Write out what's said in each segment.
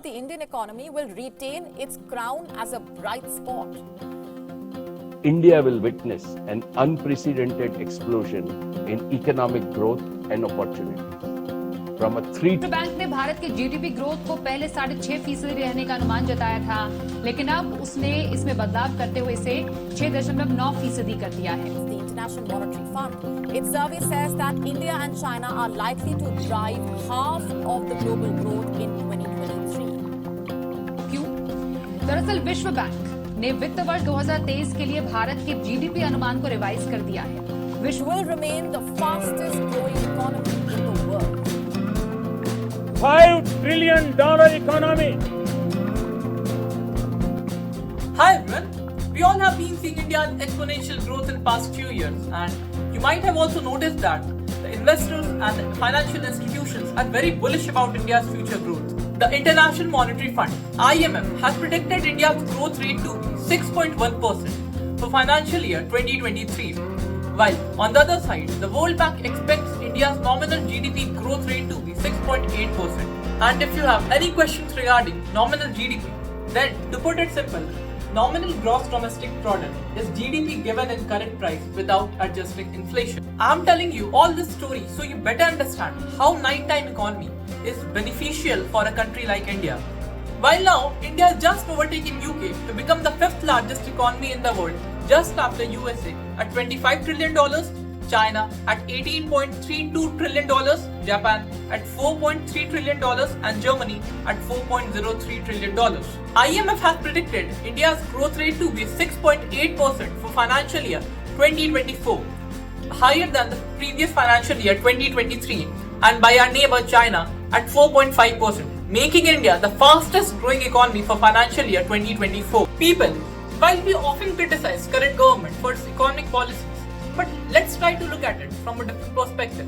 the Indian economy will retain its crown as a bright spot. India will witness an unprecedented explosion in economic growth and opportunities. From a bank ने भारत के GDP growth को पहले 6.5% रहने का अनुमान जताया था, लेकिन अब उसने इसमें बदलाव करते हुए इसे 6.9% कर दिया है. The International Monetary Fund, its survey says that India and China are likely to drive half of the global growth in 2023. क्यों? दरअसल विश्व बैंक ने वित्त वर्ष 2023 के लिए भारत के जीडीपी अनुमान को रिवाइज कर दिया है. Which will remain the fastest growing economy in the world. $5 trillion economy. Hi everyone. We all have been seeing India's exponential growth in past few years, and you might have also noticed that the investors and the financial institutions are very bullish about India's future growth. The International Monetary Fund (IMF) has predicted India's growth rate to 6.1% for financial year 2023. While on the other side, the World Bank expects India's nominal GDP growth rate to be 6.8%. And if you have any questions regarding nominal GDP, then to put it simple, nominal gross domestic product is GDP given in current price without adjusting inflation. I'm telling you all this story so you better understand how nighttime economy is beneficial for a country like India. While now, India has just overtaken UK to become the 5th largest economy in the world, just after USA at $25 trillion, China at $18.32 trillion, Japan at $4.3 trillion, and Germany at $4.03 trillion. IMF has predicted India's growth rate to be 6.8% for financial year 2024, higher than the previous financial year 2023, and by our neighbor China at 4.5%. Making India the fastest growing economy for financial year 2024. People, while we often criticize current government for its economic policies, but let's try to look at it from a different perspective.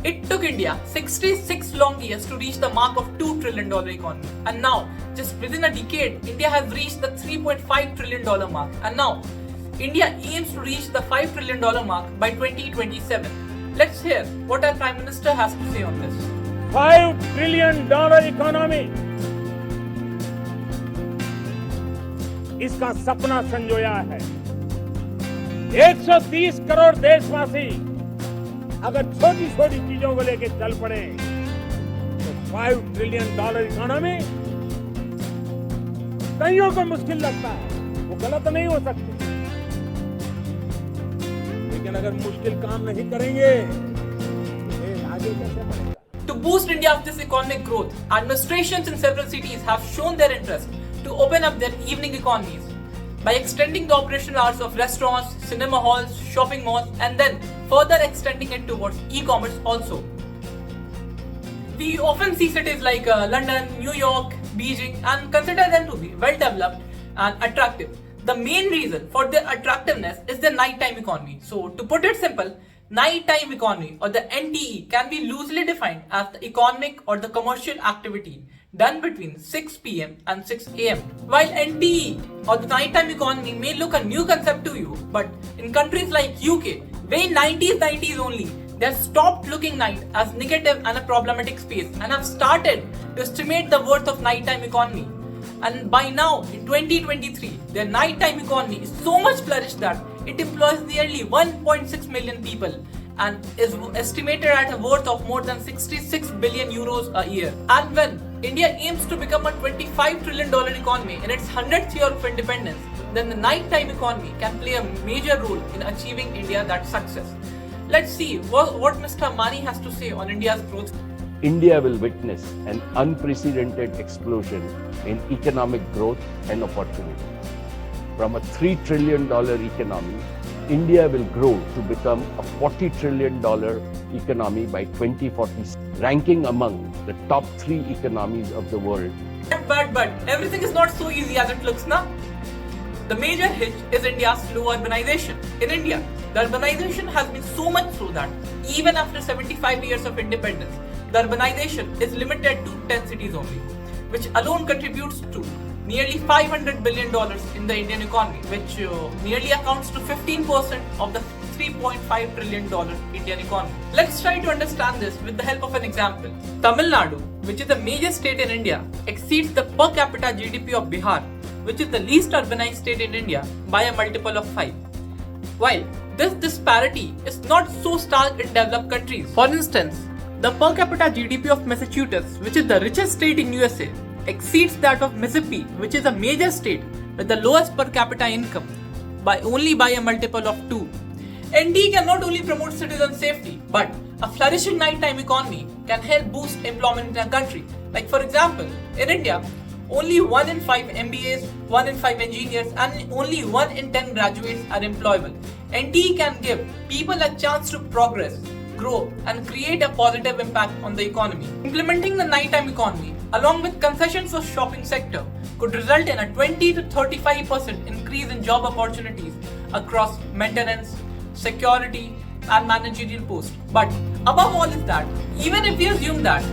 It took India 66 long years to reach the mark of $2 trillion economy, and now, just within a decade, India has reached the $3.5 trillion mark, and now, India aims to reach the $5 trillion mark by 2027. Let's hear what our Prime Minister has to say on this. $5 trillion economy. इसका सपना संजोया है. 130 करोड़ देशवासी अगर छोटी छोटी चीजों को लेकर चल पड़े तो $5 trillion इकोनॉमी कईयों को मुश्किल लगता है, वो गलत नहीं हो सकती, लेकिन अगर मुश्किल काम नहीं करेंगे तो आगे कैसे बढ़ेगा? To boost India's economic growth, administrations in several cities have shown their interest to open up their evening economies by extending the operational hours of restaurants, cinema halls, shopping malls, and then further extending it towards e-commerce also. We often see cities like London, New York, Beijing, and consider them to be well developed and attractive. The main reason for their attractiveness is the nighttime economy. So, to put it simple, nighttime economy or the NTE can be loosely defined as the economic or the commercial activity done between 6 p.m. and 6 a.m. While NTE or the nighttime economy may look a new concept to you, but in countries like UK, way 90s only, they have stopped looking night as negative and a problematic space and have started to estimate the worth of nighttime economy. And by now, in 2023, their nighttime economy is so much flourished that it employs nearly 1.6 million people and is estimated at a worth of more than 66 billion euros a year. And when India aims to become a $25 trillion economy in its 100th year of independence, then the nighttime economy can play a major role in achieving India that success. Let's see what Mr. Mani has to say on India's growth. India will witness an unprecedented explosion in economic growth and opportunity. From a $3 trillion economy, India will grow to become a $40 trillion economy by 2040, ranking among the top 3 economies of the world. But everything is not so easy as it looks now. The major hitch is India's slow urbanization. In India, the urbanization has been so much so that even after 75 years of independence, the urbanization is limited to 10 cities only, which alone contributes to nearly $500 billion in the Indian economy, which nearly accounts to 15% of the $3.5 trillion Indian economy. Let's try to understand this with the help of an example. Tamil Nadu, which is a major state in India, exceeds the per capita GDP of Bihar, which is the least urbanized state in India, by a multiple of 5. While this disparity is not so stark in developed countries. For instance, the per capita GDP of Massachusetts, which is the richest state in USA, exceeds that of Mississippi, which is a major state with the lowest per capita income, by a multiple of 2. ND can not only promote citizen safety, but a flourishing nighttime economy can help boost employment in a country. Like for example, in India, only 1 in 5 MBAs, 1 in 5 engineers, and only 1 in 10 graduates are employable. ND can give people a chance to progress, grow, and create a positive impact on the economy. Implementing the nighttime economy, along with concessions for shopping sector, could result in a 20 to 35% increase in job opportunities across maintenance, security, and managerial posts. But above all is that, even if we assume that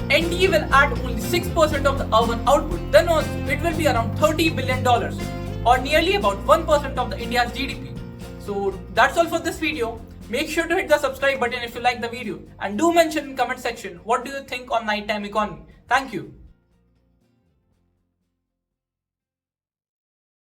ND will add only 6% of the urban output, then it will be around $30 billion, or nearly about 1% of the India's GDP. So that's all for this video. Make sure to hit the subscribe button if you like the video, and do mention in comment section what do you think on nighttime economy. Thank you.